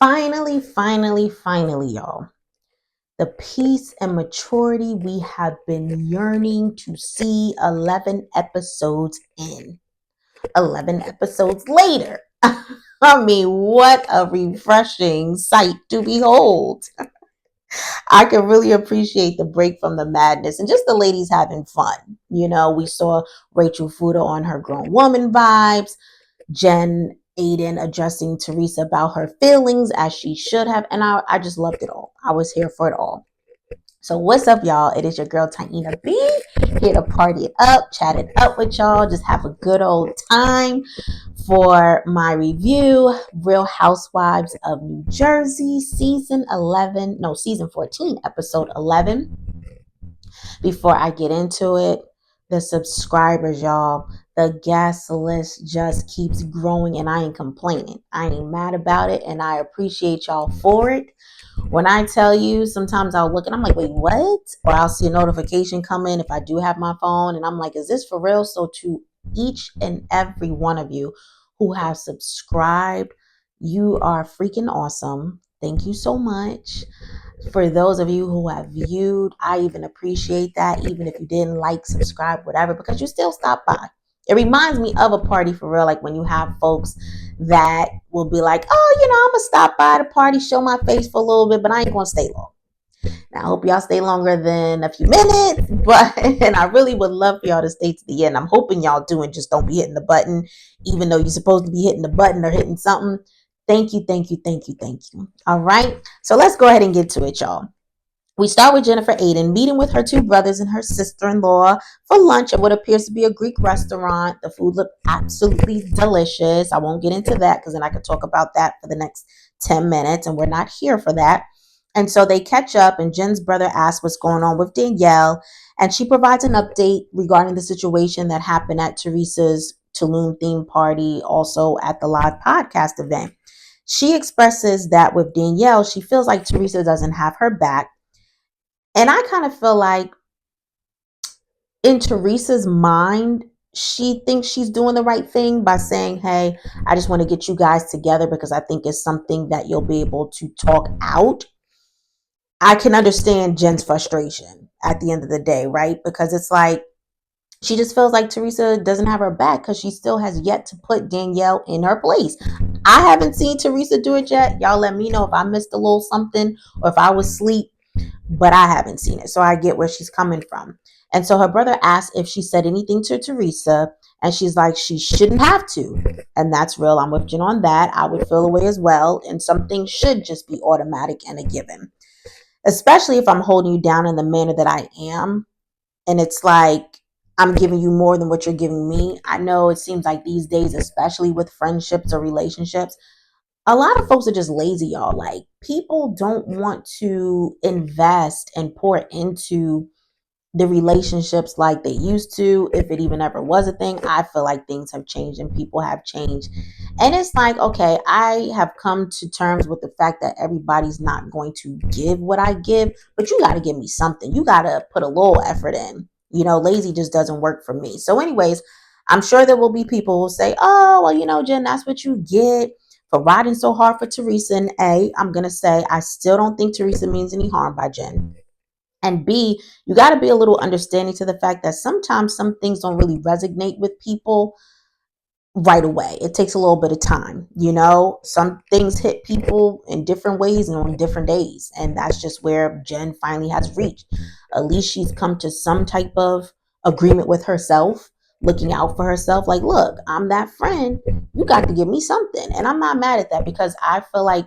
Finally, y'all. The peace and maturity we have been yearning to see 11 episodes in. 11 episodes later. I mean, what a refreshing sight to behold. I can really appreciate the break from the madness and just the ladies having fun. We saw Rachel Fuda on her grown woman vibes, Jen Aiden addressing Teresa about her feelings as she should have. And I just loved it all. I was here for it all. So what's up, y'all? It is your girl Taina B, here to party it up, chat it up with y'all, just have a good old time for my review. Real Housewives of New Jersey, season 14, episode 11. Before I get into it, the subscribers, y'all, the guest list just keeps growing and I ain't complaining. I ain't mad about it and I appreciate y'all for it. When I tell you, sometimes I'll look and I'm like, wait, what? Or I'll see a notification come in if I do have my phone and I'm like, is this for real? So to each and every one of you who have subscribed, you are freaking awesome. Thank you so much. For those of you who have viewed, I even appreciate that, even if you didn't like, subscribe, whatever, because you still stop by. It reminds me of a party for real, like when you have folks that will be like, oh, I'm going to stop by the party, show my face for a little bit, but I ain't going to stay long. Now, I hope y'all stay longer than a few minutes, and I really would love for y'all to stay to the end. I'm hoping y'all do and just don't be hitting the button, even though you're supposed to be hitting the button or hitting something. Thank you. All right. So let's go ahead and get to it, y'all. We start with Jennifer Aiden meeting with her two brothers and her sister-in-law for lunch at what appears to be a Greek restaurant. The food looked absolutely delicious. I won't get into that because then I could talk about that for the next 10 minutes, and we're not here for that. And so they catch up, and Jen's brother asks what's going on with Danielle, and she provides an update regarding the situation that happened at Teresa's Tulum theme party, also at the live podcast event. She expresses that with Danielle, she feels like Teresa doesn't have her back. And I kind of feel like in Teresa's mind, she thinks she's doing the right thing by saying, hey, I just want to get you guys together because I think it's something that you'll be able to talk out. I can understand Jen's frustration at the end of the day, right? Because it's like, she just feels like Teresa doesn't have her back because she still has yet to put Danielle in her place. I haven't seen Teresa do it yet. Y'all let me know if I missed a little something or if I was asleep, but I haven't seen it. So I get where she's coming from. And so her brother asked if she said anything to Teresa, and she's like, she shouldn't have to. And that's real. I'm with Jen on that. I would feel away as well. And some things should just be automatic and a given, especially if I'm holding you down in the manner that I am. And it's like, I'm giving you more than what you're giving me. I know it seems like these days, especially with friendships or relationships, a lot of folks are just lazy, y'all. Like, people don't want to invest and pour into the relationships like they used to, if it even ever was a thing. I feel like things have changed and people have changed. And it's like, okay, I have come to terms with the fact that everybody's not going to give what I give, but you got to give me something. You got to put a little effort in. Lazy just doesn't work for me. So anyways, I'm sure there will be people who say, oh, well, Jen, that's what you get for riding so hard for Teresa. And A, I'm going to say, I still don't think Teresa means any harm by Jen. And B, you got to be a little understanding to the fact that sometimes some things don't really resonate with people right away. It takes a little bit of time. Some things hit people in different ways and on different days. And that's just where Jen finally has reached. At least she's come to some type of agreement with herself, looking out for herself. Like, look, I'm that friend. You got to give me something. And I'm not mad at that because I feel like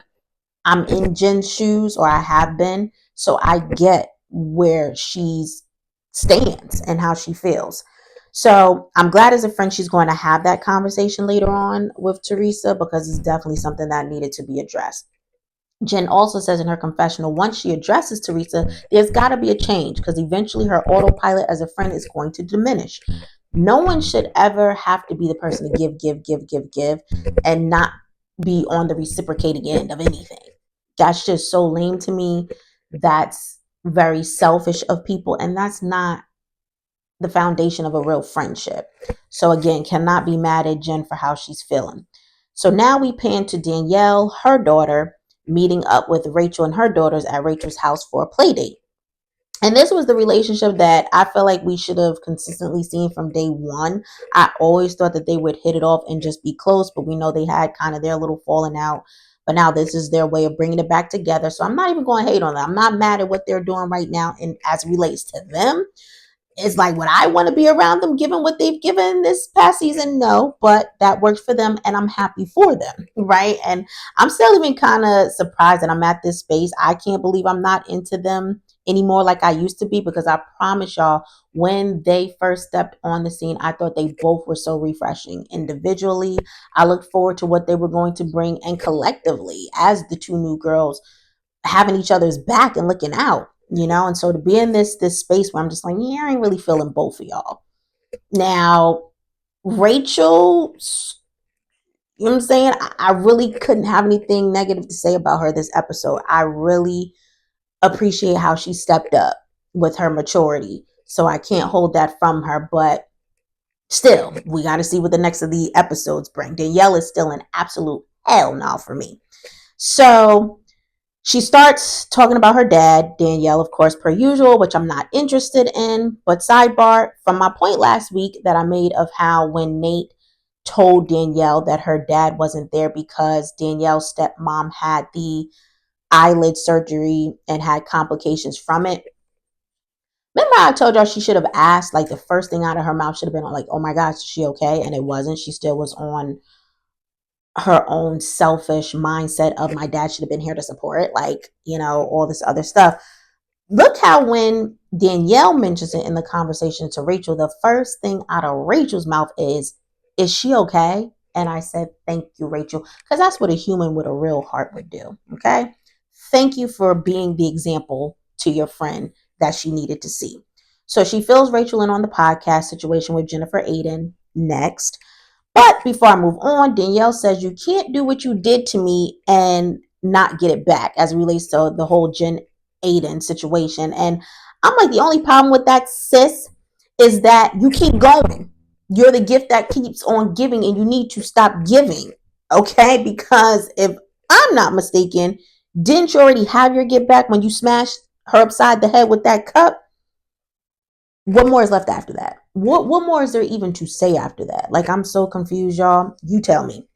I'm in Jen's shoes, or I have been. So I get where she stands and how she feels. So I'm glad as a friend she's going to have that conversation later on with Teresa, because it's definitely something that needed to be addressed. Jen also says in her confessional, once she addresses Teresa, there's got to be a change because eventually her autopilot as a friend is going to diminish. No one should ever have to be the person to give, and not be on the reciprocating end of anything. That's just so lame to me. That's very selfish of people, and that's not the foundation of a real friendship. So again, cannot be mad at Jen for how she's feeling. So now we pan to Danielle, her daughter. meeting up with Rachel and her daughters at Rachel's house for a play date. And this was the relationship that I feel like we should have consistently seen from day one. I always thought that they would hit it off and just be close, but we know they had kind of their little falling out. But now this is their way of bringing it back together. So I'm not even going to hate on them. I'm not mad at what they're doing right now. And as it relates to them, it's like, would I want to be around them given what they've given this past season? No, but that works for them and I'm happy for them, right? And I'm still even kind of surprised that I'm at this space. I can't believe I'm not into them anymore like I used to be, because I promise y'all, when they first stepped on the scene, I thought they both were so refreshing. Individually, I looked forward to what they were going to bring, and collectively, as the two new girls, having each other's back and looking out, and so to be in this space where I'm just like, yeah, I ain't really feeling both of y'all. Now, Rachel, you know what I'm saying? I really couldn't have anything negative to say about her this episode. I really appreciate how she stepped up with her maturity. So I can't hold that from her, but still, we got to see what the next of the episodes bring. Danielle is still an absolute hell no for me. So she starts talking about her dad, Danielle, of course, per usual, which I'm not interested in. But sidebar, from my point last week that I made of how when Nate told Danielle that her dad wasn't there because Danielle's stepmom had the eyelid surgery and had complications from it. Remember I told y'all she should have asked, like the first thing out of her mouth should have been like, oh my gosh, is she okay? And it wasn't. She still was on her own selfish mindset of my dad should have been here to support it, like, all this other stuff. Look how when Danielle mentions it in the conversation to Rachel, the first thing out of Rachel's mouth is she okay? And I said, thank you, Rachel, because that's what a human with a real heart would do. Okay. Thank you for being the example to your friend that she needed to see. So she fills Rachel in on the podcast situation with Jennifer Aiden next. But before I move on, Danielle says you can't do what you did to me and not get it back, as it relates to the whole Jen Aiden situation. And I'm like, the only problem with that, sis, is that you keep going. You're the gift that keeps on giving, and you need to stop giving. Okay? Because if I'm not mistaken, didn't you already have your get back when you smashed her upside the head with that cup? What more is left after that? What more is there even to say after that? Like, I'm so confused, y'all. You tell me.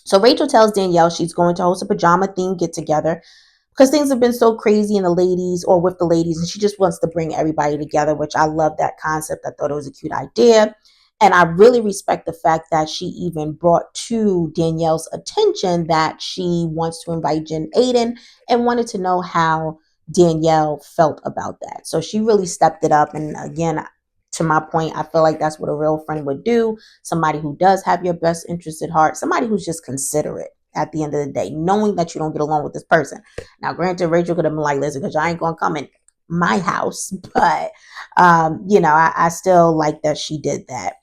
So Rachel tells Danielle she's going to host a pajama themed get together because things have been so crazy in the ladies or with the ladies, and she just wants to bring everybody together, which I love that concept. I thought it was a cute idea. And I really respect the fact that she even brought to Danielle's attention that she wants to invite Jen Aiden and wanted to know how Danielle felt about that. So she really stepped it up. And again, to my point, I feel like that's what a real friend would do. Somebody who does have your best interest at heart, somebody who's just considerate at the end of the day, knowing that you don't get along with this person. Now, granted, Rachel could have been like, listen, because I ain't going to come in my house. But, I still like that she did that.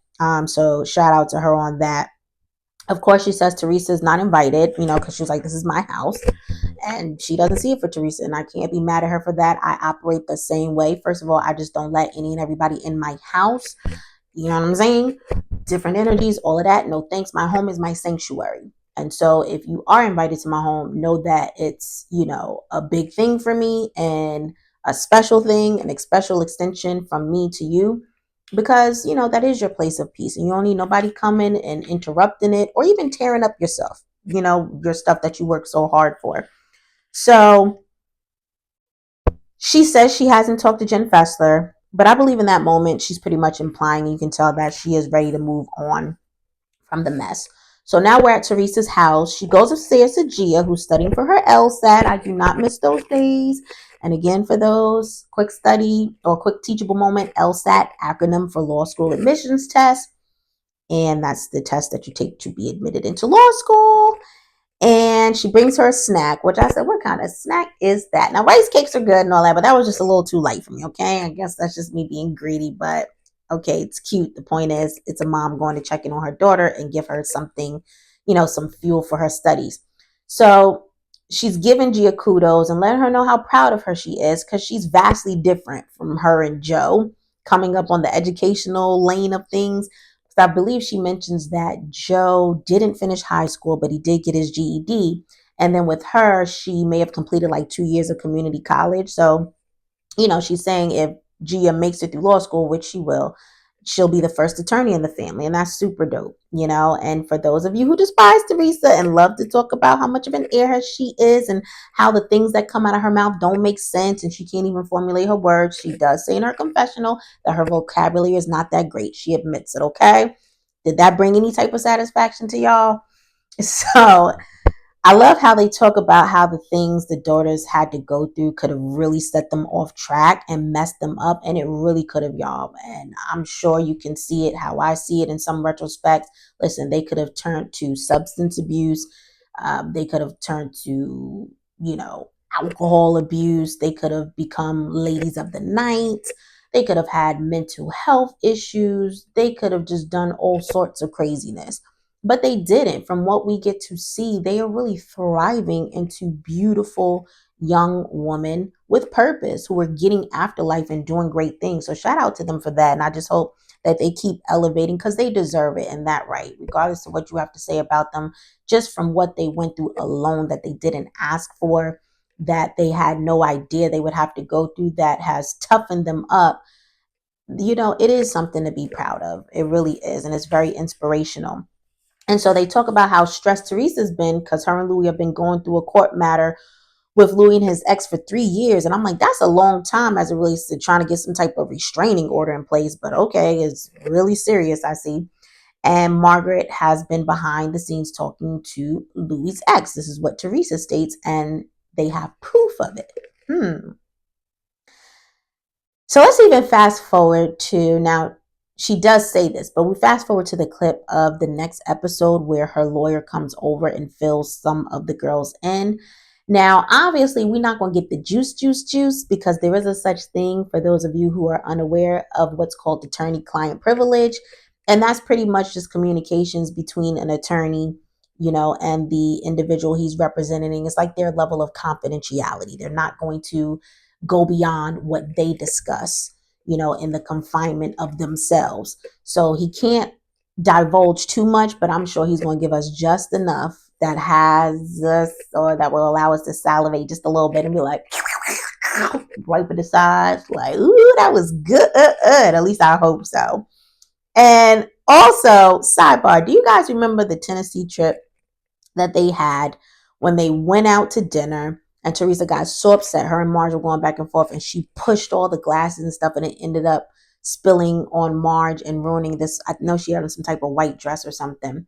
So shout out to her on that. Of course, she says Teresa's not invited, because she's like, this is my house. And she doesn't see it for Teresa. And I can't be mad at her for that. I operate the same way. First of all, I just don't let any and everybody in my house. You know what I'm saying? Different energies, all of that. No thanks. My home is my sanctuary. And so if you are invited to my home, know that it's, a big thing for me and a special thing and a special extension from me to you, because, that is your place of peace, and you don't need nobody coming and interrupting it or even tearing up yourself, your stuff that you work so hard for. So she says she hasn't talked to Jen Fessler, but I believe in that moment, she's pretty much implying, you can tell that she is ready to move on from the mess. So now we're at Teresa's house. She goes upstairs to Gia, who's studying for her LSAT. I do not miss those days. And again, for those quick study or quick teachable moment, LSAT, acronym for Law School Admissions Test. And that's the test that you take to be admitted into law school. And she brings her a snack, which I said, what kind of snack is that? Now, rice cakes are good and all that, but that was just a little too light for me, okay? I guess that's just me being greedy, but okay, it's cute. The point is, it's a mom going to check in on her daughter and give her something, some fuel for her studies. So she's giving Gia kudos and letting her know how proud of her she is, because she's vastly different from her and Joe coming up on the educational lane of things. I believe she mentions that Joe didn't finish high school, but he did get his GED. And then with her, she may have completed like 2 years of community college. So, she's saying if Gia makes it through law school, which she will, she'll be the first attorney in the family. And that's super dope. And for those of you who despise Teresa and love to talk about how much of an airhead she is and how the things that come out of her mouth don't make sense and she can't even formulate her words, she does say in her confessional that her vocabulary is not that great. She admits it, okay? Did that bring any type of satisfaction to y'all? So I love how they talk about how the things the daughters had to go through could have really set them off track and messed them up. And it really could have, y'all. And I'm sure you can see it how I see it in some retrospects. Listen, they could have turned to substance abuse. They could have turned to, alcohol abuse. They could have become ladies of the night. They could have had mental health issues. They could have just done all sorts of craziness. But they didn't. From what we get to see, they are really thriving into beautiful young women with purpose who are getting after life and doing great things. So shout out to them for that. And I just hope that they keep elevating because they deserve it and that right, regardless of what you have to say about them, just from what they went through alone that they didn't ask for, that they had no idea they would have to go through, that has toughened them up. It is something to be proud of. It really is. And it's very inspirational. And so they talk about how stressed Teresa's been because her and Louis have been going through a court matter with Louis and his ex for 3 years. And I'm like, that's a long time as it relates to trying to get some type of restraining order in place. But okay, it's really serious, I see. And Margaret has been behind the scenes talking to Louis' ex. This is what Teresa states, and they have proof of it. So let's even fast forward to now. She does say this, but we fast forward to the clip of the next episode where her lawyer comes over and fills some of the girls in. Now, obviously, we're not going to get the juice because there is a such thing for those of you who are unaware of what's called attorney-client privilege. And that's pretty much just communications between an attorney, and the individual he's representing. It's like their level of confidentiality. They're not going to go beyond what they discuss, in the confinement of themselves. So he can't divulge too much, but I'm sure he's going to give us just enough that has us or that will allow us to salivate just a little bit and be like, wipe it aside, like, ooh, that was good. At least I hope so. And also, sidebar, do you guys remember the Tennessee trip that they had when they went out to dinner? And Teresa got so upset. Her and Marge were going back and forth, and she pushed all the glasses and stuff, and it ended up spilling on Marge and ruining this. I know she had on some type of white dress or something.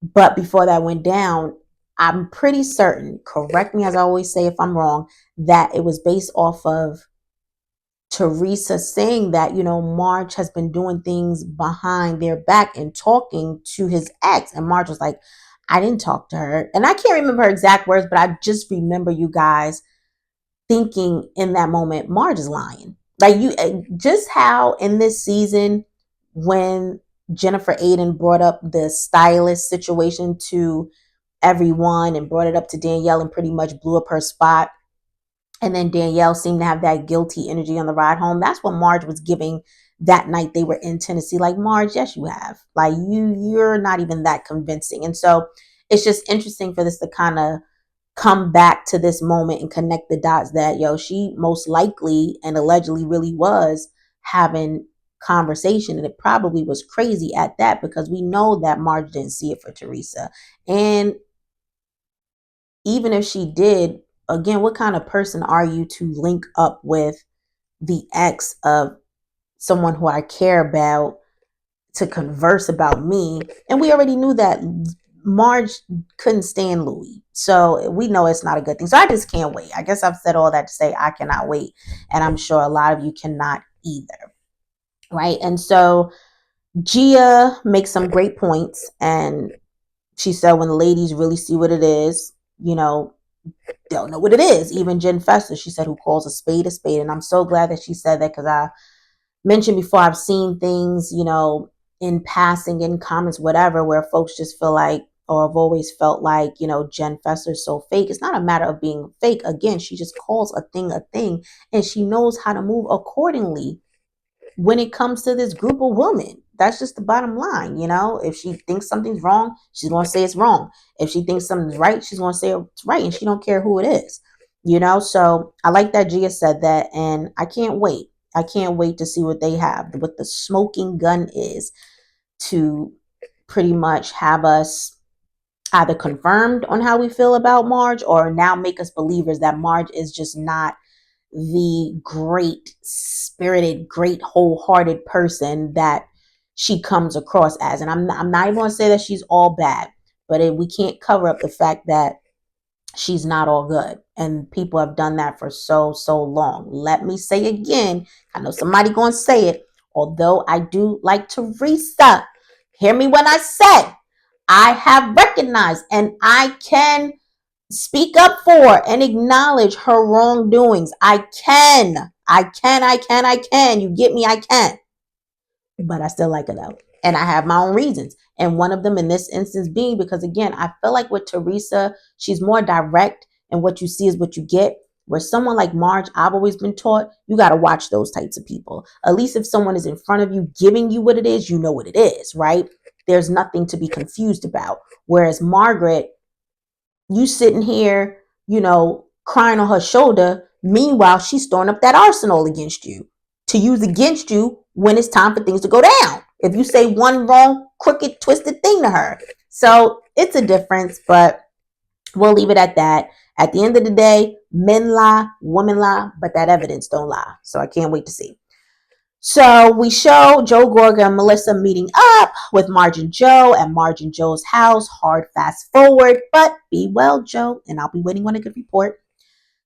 But before that went down, I'm pretty certain, correct me as I always say if I'm wrong, that it was based off of Teresa saying that, Marge has been doing things behind their back and talking to his ex. And Marge was like, I didn't talk to her. And I can't remember her exact words, but I just remember you guys thinking in that moment, Marge is lying. Like just how in this season, when Jennifer Aiden brought up the stylist situation to everyone and brought it up to Danielle and pretty much blew up her spot. And then Danielle seemed to have that guilty energy on the ride home. That's what Marge was giving that night they were in Tennessee. Like, Marge, yes, you have. Like, you're not even that convincing. And so it's just interesting for this to kind of come back to this moment and connect the dots that, she most likely and allegedly really was having conversation. And it probably was crazy at that because we know that Marge didn't see it for Teresa. And even if she did, again, what kind of person are you to link up with the ex of someone who I care about to converse about me? And we already knew that Marge couldn't stand Louis. So we know it's not a good thing. So I just can't wait. I guess I've said all that to say I cannot wait. And I'm sure a lot of you cannot either. Right. And so Gia makes some great points. And she said when the ladies really see what it is, they'll know what it is. Even Jen Fester, she said, who calls a spade a spade. And I'm so glad that she said that because I mentioned before, I've seen things, in passing, in comments, whatever, where folks just feel like, or have always felt like, Jen Fester's so fake. It's not a matter of being fake. Again, she just calls a thing, and she knows how to move accordingly when it comes to this group of women. that's just the bottom line. If she thinks something's wrong, she's going to say it's wrong. If she thinks something's right, she's going to say it's right, and she don't care who it is. So I like that Gia said that, and I can't wait. I can't wait to see what they have, what the smoking gun is, to pretty much have us either confirmed on how we feel about Marge, or now make us believers that Marge is just not the great spirited, great wholehearted person that she comes across as. And I'm not even going to say that she's all bad, but we can't cover up the fact that she's not all good. And people have done that for so long. Let me say again, I know somebody going to say it, although I do like Teresa. Hear me when I say I have recognized and I can speak up for and acknowledge her wrongdoings. I can. You get me? I can. But I still like her though. And I have my own reasons. And one of them in this instance being because, again, I feel like with Teresa, she's more direct, and what you see is what you get. Where someone like Marge, I've always been taught, you got to watch those types of people. At least if someone is in front of you giving you what it is, you know what it is, right? There's nothing to be confused about. Whereas Margaret, you sitting here, crying on her shoulder. Meanwhile, she's storing up that arsenal against you to use against you when it's time for things to go down. If you say one wrong, crooked, twisted thing to her. So it's a difference, but we'll leave it at that. At the end of the day, men lie, women lie, but that evidence don't lie. So I can't wait to see. So we show Joe Gorga and Melissa meeting up with Marge and Joe at Marge and Joe's house. Hard fast forward, but be well, Joe, and I'll be waiting on a good report.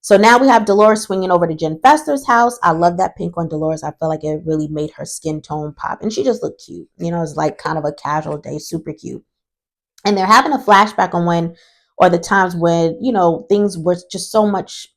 So now we have Dolores swinging over to Jen Fester's house. I love that pink on Dolores. I feel like it really made her skin tone pop, and she just looked cute. It's like kind of a casual day, super cute. And they're having a flashback on when, or the times when, things were just so much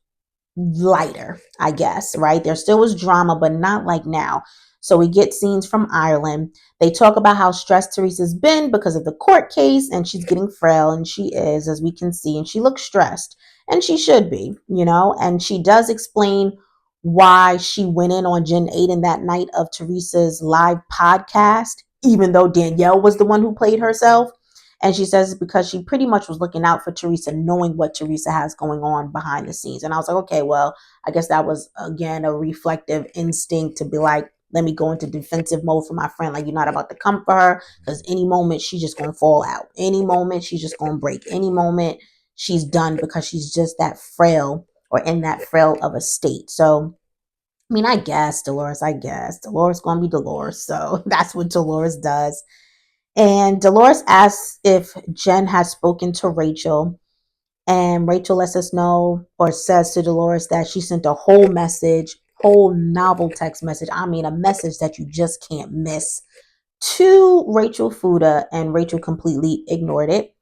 lighter, I guess, right? There still was drama, but not like now. So we get scenes from Ireland. They talk about how stressed Teresa's been because of the court case, and she's getting frail, and she is, as we can see, and she looks stressed, and she should be, and she does explain why she went in on Jen Aiden that night of Teresa's live podcast, even though Danielle was the one who played herself. And she says it's because she pretty much was looking out for Teresa, knowing what Teresa has going on behind the scenes. And I was like, okay, well, I guess that was, again, a reflective instinct to be like, let me go into defensive mode for my friend. Like, you're not about to come for her, because any moment she's just going to fall out. Any moment she's just going to break. Any moment she's done, because she's just that frail, or in that frail of a state. So, I mean, I guess Dolores going to be Dolores. So that's what Dolores does. And Dolores asks if Jen has spoken to Rachel, and Rachel lets us know, or says to Dolores, that she sent a whole novel text message. I mean, a message that you just can't miss, to Rachel Fuda, and Rachel completely ignored it.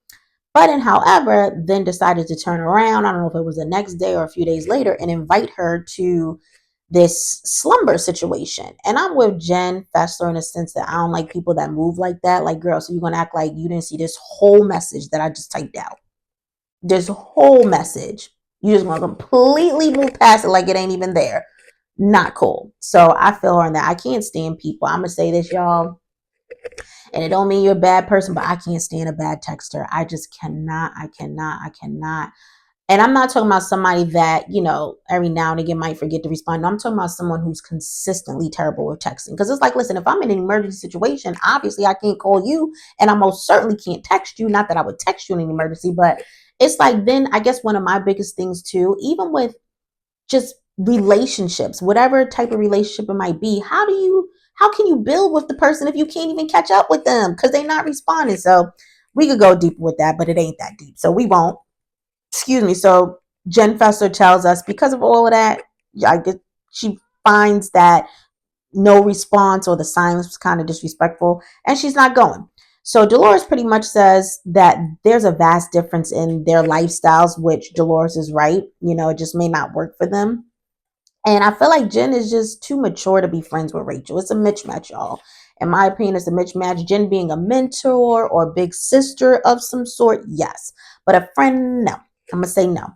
But however, then decided to turn around, I don't know if it was the next day or a few days later, and invite her to this slumber situation. And I'm with Jen Fessler in a sense that I don't like people that move like that. Like, girl, so you're going to act like you didn't see this whole message that I just typed out. This whole message. You just want to completely move past it like it ain't even there. Not cool. So I feel her in that. I can't stand people. I'm going to say this, y'all. And it don't mean you're a bad person, but I can't stand a bad texter. I just cannot. I cannot. And I'm not talking about somebody that, every now and again might forget to respond. No, I'm talking about someone who's consistently terrible with texting. Because it's like, listen, if I'm in an emergency situation, obviously I can't call you, and I most certainly can't text you. Not that I would text you in an emergency, but it's like, then I guess one of my biggest things too, even with just relationships, whatever type of relationship it might be, how can you build with the person if you can't even catch up with them because they're not responding? So we could go deeper with that, but it ain't that deep. So we won't. Excuse me. So Jen Fessler tells us, because of all of that, I guess she finds that no response, or the silence, was kind of disrespectful, and she's not going. So Dolores pretty much says that there's a vast difference in their lifestyles, which Dolores is right. It just may not work for them. And I feel like Jen is just too mature to be friends with Rachel. It's a mismatch, y'all. In my opinion, it's a mismatch. Jen being a mentor or big sister of some sort, yes. But a friend, no. I'm going to say no.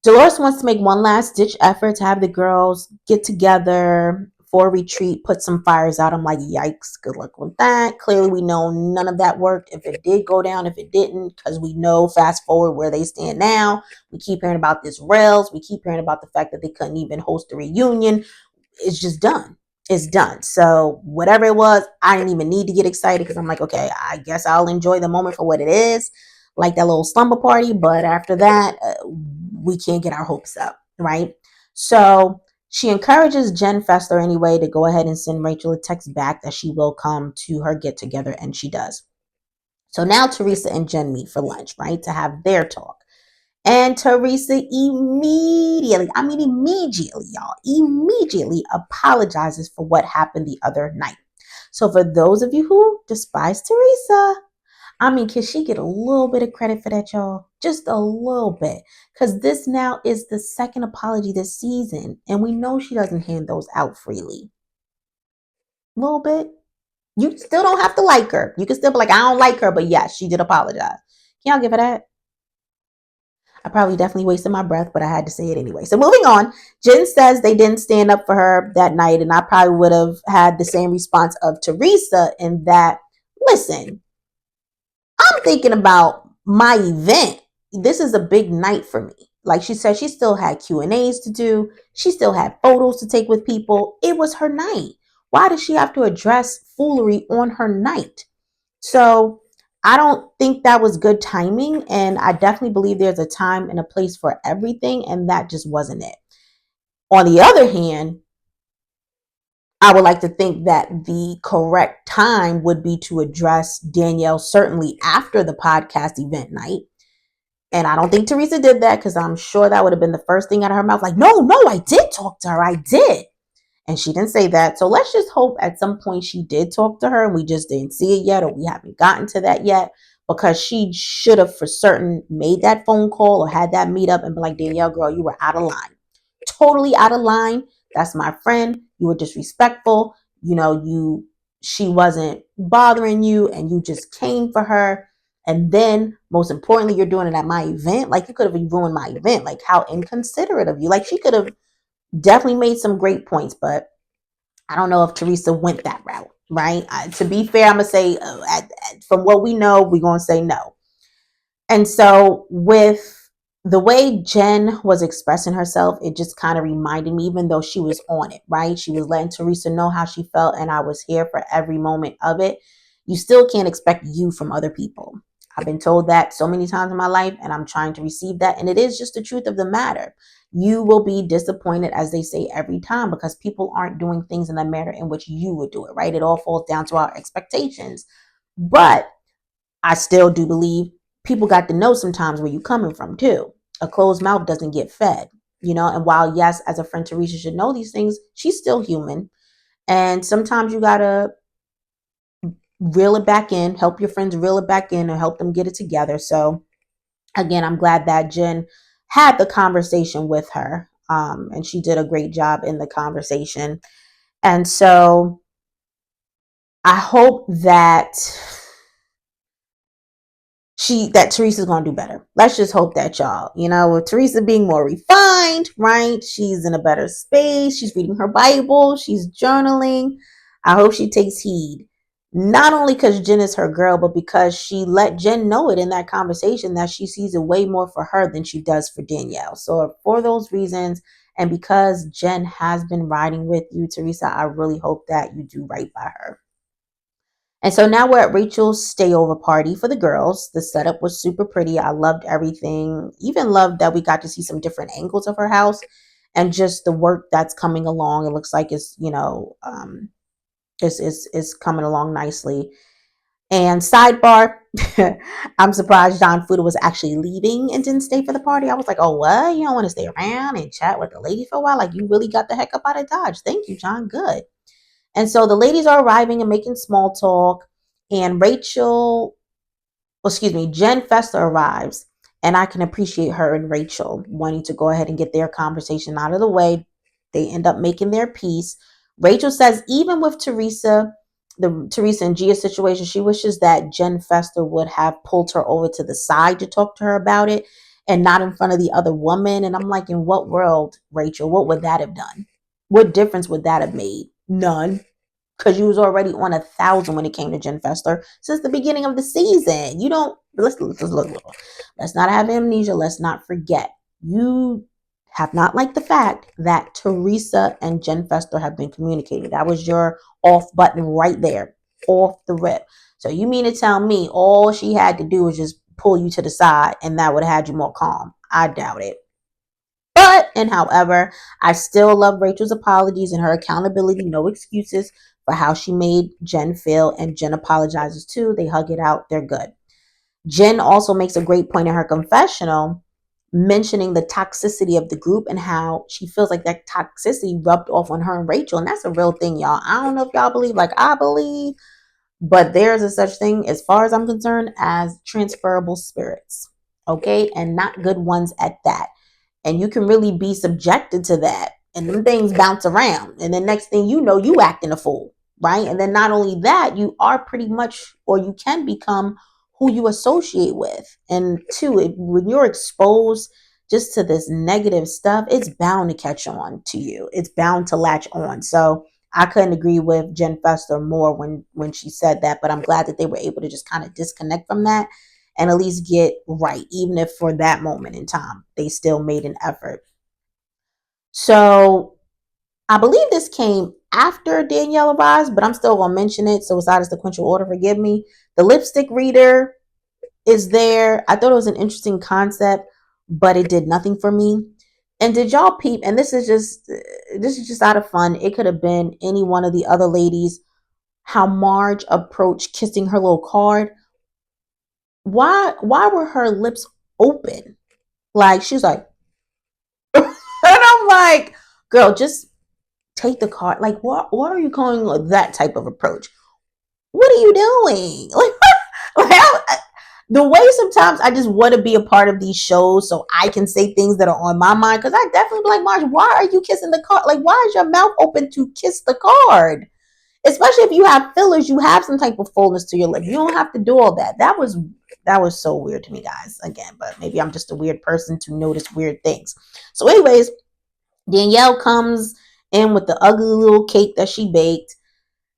Dolores wants to make one last ditch effort to have the girls get together for a retreat, put some fires out. I'm like, yikes, good luck with that. Clearly, we know none of that worked. If it did go down, if it didn't, because we know fast forward where they stand now. We keep hearing about this rails. We keep hearing about the fact that they couldn't even host a reunion. It's just done. It's done. So whatever it was, I didn't even need to get excited because I'm like, okay, I guess I'll enjoy the moment for what it is, like that little slumber party. But after that, we can't get our hopes up, right? So she encourages Jen Fessler anyway to go ahead and send Rachel a text back that she will come to her get together, and she does. So now Teresa and Jen meet for lunch, right, to have their talk. And Teresa immediately, y'all, immediately apologizes for what happened the other night. So for those of you who despise Teresa, can she get a little bit of credit for that, y'all? Just a little bit. Because this now is the second apology this season. And we know she doesn't hand those out freely. A little bit. You still don't have to like her. You can still be like, I don't like her. But yes, she did apologize. Can y'all give her that? I probably definitely wasted my breath, but I had to say it anyway. So moving on, Jen says they didn't stand up for her that night. And I probably would have had the same response of Teresa in that, listen, I'm thinking about my event. This is a big night for me. Like she said, she still had Q&As to do. She still had photos to take with people. It was her night. Why does she have to address foolery on her night? So I don't think that was good timing. And I definitely believe there's a time and a place for everything. And that just wasn't it. On the other hand, I would like to think that the correct time would be to address Danielle certainly after the podcast event night. And I don't think Teresa did that because I'm sure that would have been the first thing out of her mouth. Like, no, I did talk to her. I did. And she didn't say that. So let's just hope at some point she did talk to her and we just didn't see it yet, or we haven't gotten to that yet, because she should have for certain made that phone call or had that meetup and be like, Danielle, girl, you were out of line. Totally out of line. That's my friend. You were disrespectful. She wasn't bothering you and you just came for her. And then most importantly, you're doing it at my event. Like, you could have ruined my event. Like, how inconsiderate of you. Like, she could have definitely made some great points, but I don't know if Teresa went that route, right? To be fair, I'm going to say from what we know, we're going to say no. And so with the way Jen was expressing herself, it just kind of reminded me, even though she was on it, right? She was letting Teresa know how she felt, and I was here for every moment of it. You still can't expect you from other people. I've been told that so many times in my life, and I'm trying to receive that. And it is just the truth of the matter. You will be disappointed, as they say, every time, because people aren't doing things in the manner in which you would do it, right? It all falls down to our expectations. But I still do believe people got to know sometimes where you're coming from too. A closed mouth doesn't get fed, and while yes, as a friend, Teresa should know these things, she's still human. And sometimes you got to reel it back in, help your friends reel it back in and help them get it together. So again, I'm glad that Jen had the conversation with her. And she did a great job in the conversation. And so I hope that Teresa's gonna do better. Let's just hope that, y'all. With Teresa being more refined, right? She's in a better space. She's reading her Bible. She's journaling. I hope she takes heed. Not only because Jen is her girl, but because she let Jen know it in that conversation that she sees it way more for her than she does for Danielle. So for those reasons, and because Jen has been riding with you, Teresa, I really hope that you do right by her. And so now we're at Rachel's stayover party for the girls. The setup was super pretty. I loved everything. Even loved that we got to see some different angles of her house and just the work that's coming along. It looks like it's, it's coming along nicely. And sidebar, I'm surprised John Fuda was actually leaving and didn't stay for the party. I was like, oh, what? You don't want to stay around and chat with the lady for a while? Like, you really got the heck up out of Dodge. Thank you, John. Good. And so the ladies are arriving and making small talk. And Jen Fessler arrives. And I can appreciate her and Rachel wanting to go ahead and get their conversation out of the way. They end up making their peace. Rachel says, even with Teresa and Gia situation, she wishes that Jen Fessler would have pulled her over to the side to talk to her about it and not in front of the other woman. And I'm like, in what world, Rachel, what would that have done? What difference would that have made? None. Because you was already on 1,000 when it came to Jen Fester since the beginning of the season. You don't look. Let's not have amnesia. Let's not forget. You have not liked the fact that Teresa and Jen Fester have been communicating. That was your off button right there, off the rip. So you mean to tell me all she had to do was just pull you to the side and that would have had you more calm? I doubt it. But, and however, I still love Rachel's apologies and her accountability, no excuses for how she made Jen feel, and Jen apologizes too. They hug it out, they're good. Jen also makes a great point in her confessional, mentioning the toxicity of the group and how she feels like that toxicity rubbed off on her and Rachel. And that's a real thing, y'all. I don't know if y'all believe, like I believe, but there's a such thing, as far as I'm concerned, as transferable spirits. Okay, and not good ones at that. And you can really be subjected to that, and them things bounce around, and then next thing you know, you acting a fool, right? And then not only that, you are pretty much, or you can become who you associate with. And two, when you're exposed just to this negative stuff, it's bound to catch on to you, it's bound to latch on. So I couldn't agree with Jen Fester more when she said that, but I'm glad that they were able to just kind of disconnect from that and at least get right, even if for that moment in time they still made an effort. So I believe this came after Danielle arrives, but I'm still gonna mention it, so it's out of sequential order. Forgive me. The lipstick reader is there. I thought it was an interesting concept, but it did nothing for me. And did y'all peep? And this is just out of fun. It could have been any one of the other ladies. How Marge approached kissing her little card. Why were her lips open? Like she was like, and I'm like, girl, just take the card. Like, what are you calling that type of approach? What are you doing? Like the way sometimes I just want to be a part of these shows so I can say things that are on my mind. Because I definitely be like, Marge, why are you kissing the card? Like, why is your mouth open to kiss the card? Especially if you have fillers, you have some type of fullness to your lip. You don't have to do all that. That was so weird to me, guys. Again, but maybe I'm just a weird person to notice weird things. So, anyways, Danielle comes in with the ugly little cake that she baked.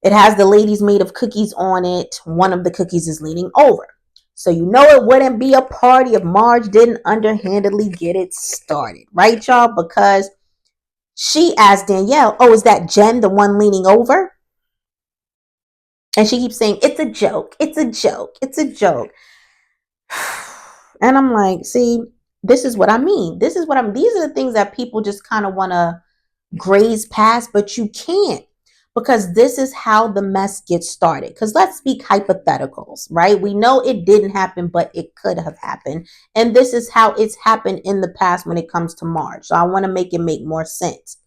It has the ladies made of cookies on it. One of the cookies is leaning over. So you know it wouldn't be a party if Marge didn't underhandedly get it started, right, y'all? Because she asked Danielle, "Oh, is that Jen, the one leaning over?" And she keeps saying, "It's a joke. It's a joke. It's a joke." And I'm like, see, this is what I mean. These are the things that people just kind of want to graze past, but you can't, because this is how the mess gets started. Because let's speak hypotheticals, right? We know it didn't happen, but it could have happened. And this is how it's happened in the past when it comes to Marge. So I want to make it make more sense.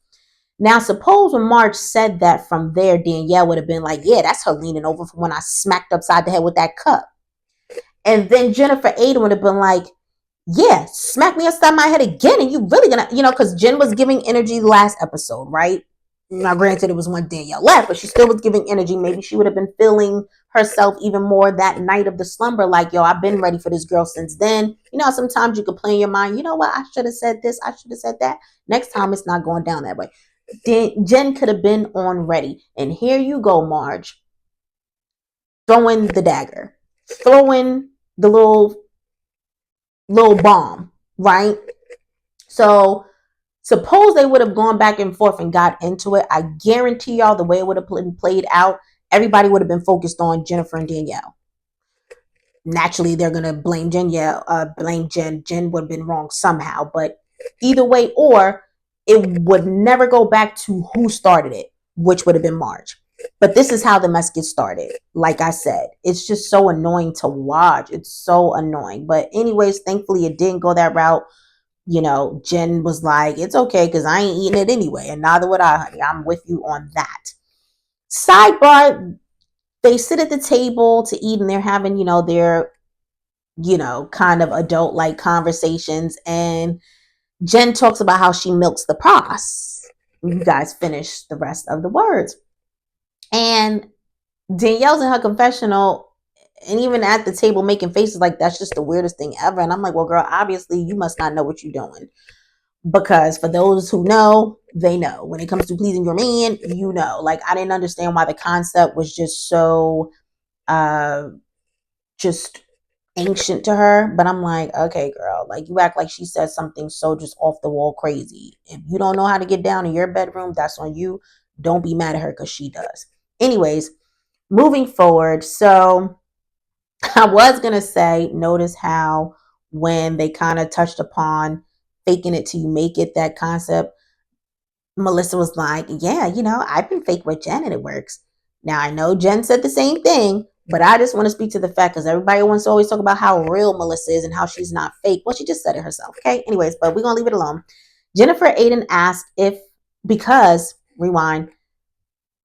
Now, suppose when Marge said that, from there, Danielle would have been like, yeah, that's her leaning over from when I smacked upside the head with that cup. And then Jennifer Aiden would have been like, yeah, smack me upside my head again. And you really gonna, because Jen was giving energy last episode, right? Now, granted, it was when Danielle left, but she still was giving energy. Maybe she would have been feeling herself even more that night of the slumber. Like, yo, I've been ready for this girl since then. Sometimes you could play in your mind, you know what? I should have said this. I should have said that. Next time, it's not going down that way. Jen could have been on ready. And here you go, Marge, throwing the dagger, throwing the little bomb, right? So suppose they would have gone back and forth and got into it. I guarantee y'all the way it would have been played out, everybody would have been focused on Jennifer and Danielle. Naturally, they're gonna blame blame Jen. Jen would have been wrong somehow, but either way, or it would never go back to who started it, which would have been Marge. But this is how the mess gets started. Like I said, it's just so annoying to watch. It's so annoying. But anyways, thankfully it didn't go that route. Jen was like, it's okay because I ain't eating it anyway. And neither would I, honey. I'm with you on that. Sidebar, they sit at the table to eat and they're having, their, kind of adult like conversations. And Jen talks about how she milks the process. You guys finish the rest of the words. And Danielle's in her confessional and even at the table making faces like that's just the weirdest thing ever. And I'm like, well, girl, obviously you must not know what you're doing. Because for those who know, they know. When it comes to pleasing your man, you know. Like, I didn't understand why the concept was just so uh just ancient to her. But I'm like, okay, girl, like you act like she said something so just off the wall crazy. If you don't know how to get down in your bedroom, that's on you. Don't be mad at her because she does. Anyways, moving forward. So I was gonna say, notice how when they kind of touched upon faking it till you make it, that concept, Melissa was like, yeah, I've been fake with Jen and it works. Now I know Jen said the same thing, but I just want to speak to the fact because everybody wants to always talk about how real Melissa is and how she's not fake. Well, she just said it herself. Okay. Anyways, but we're gonna leave it alone. Jennifer Aiden asked if because rewind,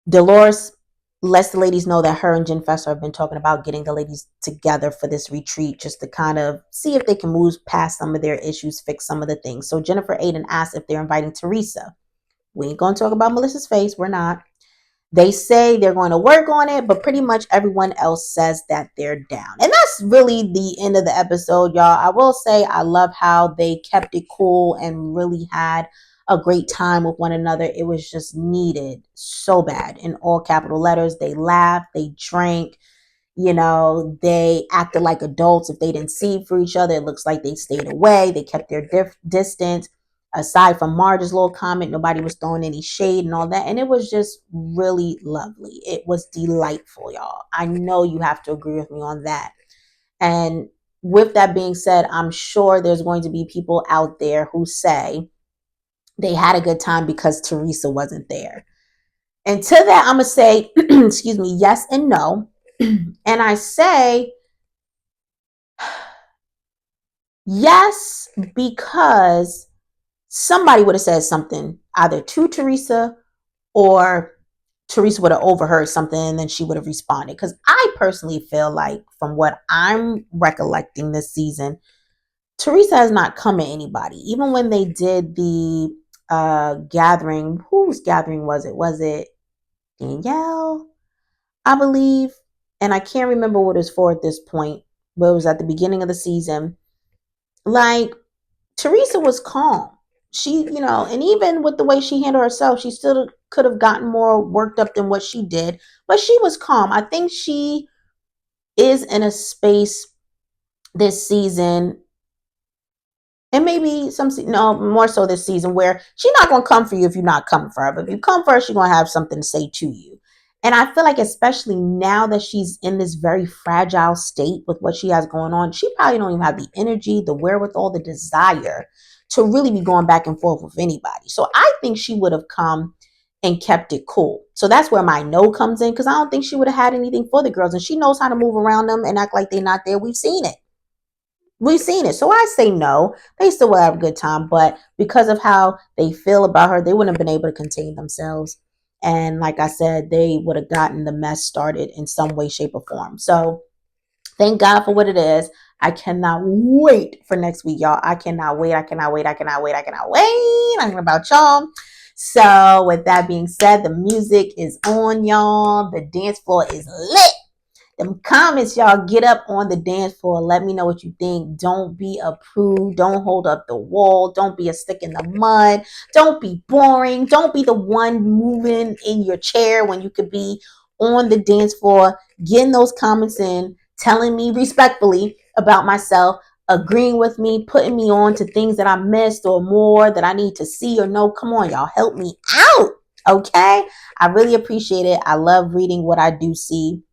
Dolores lets the ladies know that her and Jen Fester have been talking about getting the ladies together for this retreat just to kind of see if they can move past some of their issues, fix some of the things. So Jennifer Aiden asked if they're inviting Teresa. We ain't going to talk about Melissa's face. We're not. They say they're going to work on it, but pretty much everyone else says that they're down. And that's really the end of the episode, y'all. I will say I love how they kept it cool and really had a great time with one another. It was just needed so bad. In all capital letters, they laughed, they drank, they acted like adults. If they didn't see for each other, it looks like they stayed away. They kept their distance. Aside from Marge's little comment, nobody was throwing any shade and all that. And it was just really lovely. It was delightful, y'all. I know you have to agree with me on that. And with that being said, I'm sure there's going to be people out there who say they had a good time because Teresa wasn't there. And to that, I'm going to say, excuse me, yes and no. And I say, yes, because somebody would have said something either to Teresa or Teresa would have overheard something and then she would have responded. Because I personally feel like, from what I'm recollecting this season, Teresa has not come at anybody. Even when they did the gathering, whose gathering was it? Was it Danielle, I believe? And I can't remember what it was for at this point, but it was at the beginning of the season. Like, Teresa was calm. She, and even with the way she handled herself, she still could have gotten more worked up than what she did, but she was calm. I think she is in a space this season, and maybe no, more so this season, where she's not going to come for you if you're not coming for her. But if you come for her, she's going to have something to say to you. And I feel like, especially now that she's in this very fragile state with what she has going on, she probably don't even have the energy, the wherewithal, the desire to really be going back and forth with anybody. So I think she would have come and kept it cool. So that's where my no comes in, because I don't think she would have had anything for the girls. And she knows how to move around them and act like they're not there. We've seen it. We've seen it. So I say no. They still will have a good time, but because of how they feel about her, they wouldn't have been able to contain themselves. And like I said, they would have gotten the mess started in some way, shape, or form. So thank God for what it is. I cannot wait for next week, y'all. I cannot wait. I cannot wait. I cannot wait. I cannot wait. I'm about y'all. So with that being said, the music is on, y'all. The dance floor is lit. Them comments, y'all, get up on the dance floor. Let me know what you think. Don't be a prude. Don't hold up the wall. Don't be a stick in the mud. Don't be boring. Don't be the one moving in your chair when you could be on the dance floor, getting those comments in, telling me respectfully about myself, agreeing with me, putting me on to things that I missed or more that I need to see or know. Come on, y'all, help me out. Okay? I really appreciate it. I love reading what I do see.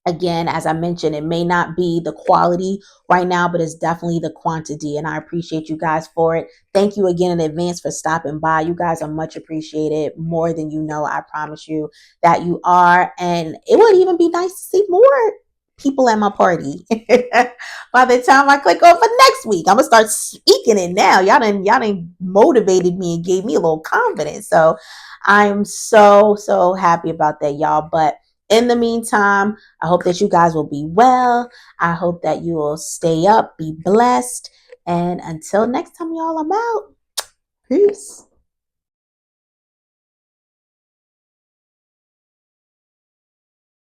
Again, as I mentioned, it may not be the quality right now, but it's definitely the quantity. And I appreciate you guys for it. Thank you again in advance for stopping by. You guys are much appreciated, more than you know. I promise you that you are. And it would even be nice to see more people at my party. By the time I click on for next week, I'm gonna start speaking it now. Y'all done motivated me and gave me a little confidence. So I'm so happy about that, y'all. But in the meantime, I hope that you guys will be well. I hope that you will stay up, be blessed. And until next time, y'all, I'm out. Peace.